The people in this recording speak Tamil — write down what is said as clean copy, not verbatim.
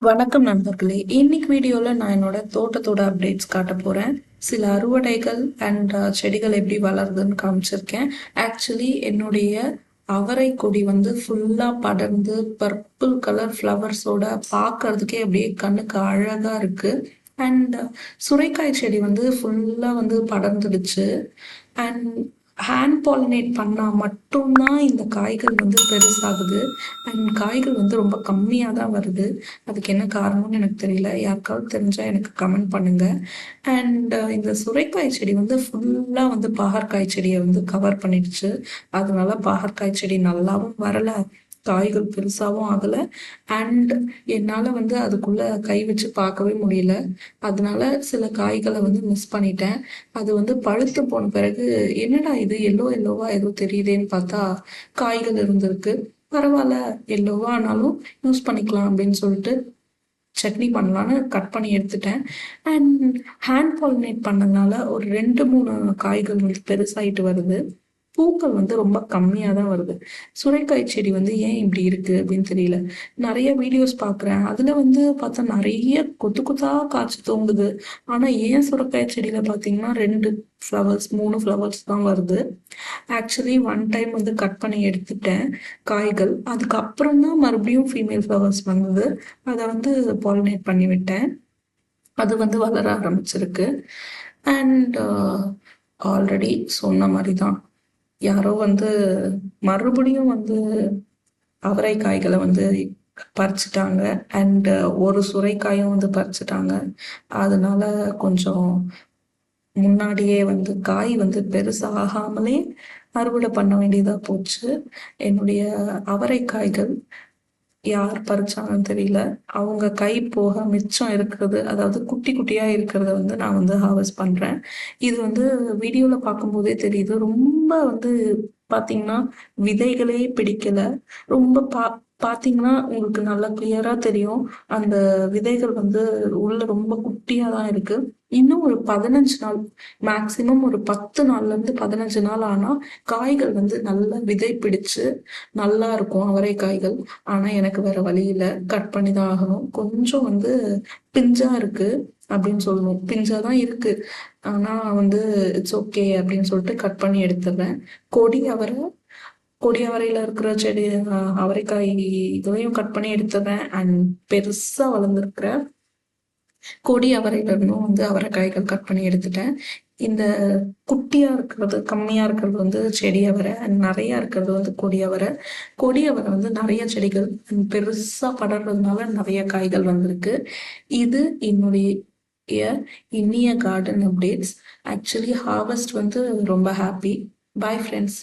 வணக்கம் நண்பர்களே. இன்னைக்கு வீடியோல நான் என்னோட தோட்டத்தோட அப்டேட்ஸ் காட்ட போறேன். சில அறுவடைகள் அண்ட் செடிகள் எப்படி வளருதுன்னு காமிச்சிருக்கேன். ஆக்சுவலி என்னுடைய அவரை கொடி வந்து ஃபுல்லா படர்ந்து பர்பிள் கலர் ஃப்ளவர்ஸோட பார்க்கறதுக்கே அப்படியே கண்ணுக்கு அழகா இருக்கு. அண்ட் சுரைக்காய் செடி வந்து ஃபுல்லா வந்து படர்ந்துடுச்சு. அண்ட் ஹேண்ட் பாலினேட் பண்ணால் மட்டும்தான் இந்த காய்கள் வந்து பெருசாகுது. அண்ட் காய்கள் வந்து ரொம்ப கம்மியாக தான் வருது. அதுக்கு என்ன காரணம்னு எனக்கு தெரியல. யாருக்காவது தெரிஞ்சால் எனக்கு கமெண்ட் பண்ணுங்க. அண்ட் இந்த சுரைக்காய் செடி வந்து ஃபுல்லாக வந்து பாகற்காய் செடியை வந்து கவர் பண்ணிடுச்சு. அதனால பாகற்காய் செடி நல்லாவும் வரல, காய்கள் பெருசாகவும் ஆகலை. அண்ட் என்னால் வந்து அதுக்குள்ள கை வச்சு பார்க்கவே முடியல. அதனால சில காய்களை வந்து மிஸ் பண்ணிட்டேன். அது வந்து பழுத்து போன பிறகு என்னடா இது எல்லோ எல்லோவா ஏதோ தெரியுதேன்னு பார்த்தா காய்கள் இருந்திருக்கு. பரவாயில்ல, எல்லோவா ஆனாலும் யூஸ் பண்ணிக்கலாம் அப்படின்னு சொல்லிட்டு சட்னி பண்ணலான்னு கட் பண்ணி எடுத்துட்டேன். அண்ட் ஹேண்ட் பாலினேட் பண்ணதுனால ஒரு 2-3 காய்கள் வந்து பெருசாயிட்டு வருது. பூக்கள் வந்து ரொம்ப கம்மியாக தான் வருது. சுரைக்காய் செடி வந்து ஏன் இப்படி இருக்கு அப்படின்னு தெரியல. நிறைய வீடியோஸ் பார்க்குறேன், அதில் வந்து பார்த்தா நிறைய கொத்து கொத்தா காய்ச்சி தொங்குது. ஆனால் ஏன் சுரைக்காய் செடியில் பார்த்தீங்கன்னா 2 ஃப்ளவர்ஸ் 3 ஃப்ளவர்ஸ் தான் வருது. ஆக்சுவலி ஒன் டைம் வந்து கட் பண்ணி எடுத்துட்டேன் காய்கள். அதுக்கப்புறம் தான் மறுபடியும் ஃபீமேல் ஃப்ளவர்ஸ் வந்தது. அதை வந்து பாலினேட் பண்ணி விட்டேன். அது வந்து வளர ஆரம்பிச்சிருக்கு. அண்ட் ஆல்ரெடி சொன்ன மாதிரி தான் யாரோ வந்து மறுபடியும் வந்து அவரைக்காய்களை வந்து பறிச்சுட்டாங்க. அண்ட் ஒரு சுரைக்காயும் வந்து பறிச்சுட்டாங்க. அதனால கொஞ்சம் முன்னாடியே வந்து காய் வந்து பெருசாகாமலே அறுவடை பண்ண வேண்டியதாக போச்சு. என்னுடைய அவரைக்காய்கள் யார் பறிச்சாங்கன்னு தெரியல. அவங்க கை போக மிச்சம் இருக்கிறது, அதாவது குட்டி குட்டியா இருக்கிறத வந்து நான் வந்து ஹார்வெஸ்ட் பண்றேன். இது வந்து வீடியோல பார்க்கும்போதே தெரியுது. ரொம்ப வந்து பாத்தீங்கன்னா விதைகளே பிடிக்கல. ரொம்ப பாத்தீங்கன்னா உங்களுக்கு நல்லா கிளியரா தெரியும். அந்த விதைகள் வந்து உள்ள ரொம்ப குட்டியா தான் இருக்கு. இன்னும் ஒரு 15 நாள், மேக்சிமம் ஒரு 10 நாள்ல இருந்து 15 நாள் ஆனா காய்கள் வந்து நல்லா விதை பிடிச்சு நல்லா இருக்கும் அவரைக்காய்கள். ஆனா எனக்கு வேற வழி இல்லை, கட் பண்ணி தான் ஆகணும். கொஞ்சம் வந்து பிஞ்சா இருக்கு அப்படின்னு சொல்லணும். பிஞ்சா தான் இருக்கு, ஆனா வந்து இட்ஸ் ஓகே அப்படின்னு சொல்லிட்டு கட் பண்ணி எடுத்துடுறேன். கொடி அவரை கொடி அவரையில இருக்கிற செடி அவரைக்காய் இதுலையும் கட் பண்ணி எடுத்துடுறேன். அண்ட் பெருசா வளர்ந்துருக்கிற கொடி அவரையில இருந்தும் வந்து அவரைக்காய்கள் கட் பண்ணி எடுத்துட்டேன். இந்த குட்டியா இருக்கிறது கம்மியா இருக்கிறது வந்து செடி அவரை, நிறைய இருக்கிறது வந்து கொடி அவரை. கொடி அவரை வந்து நிறைய செடிகள் பெருசா படர்றதுனால நிறைய காய்கள் வந்திருக்கு. இது என்னுடைய இனிய கார்டன் அப்டேட்ஸ். ஆக்சுவலி ஹார்வெஸ்ட் வந்து ரொம்ப ஹாப்பி. Bye friends.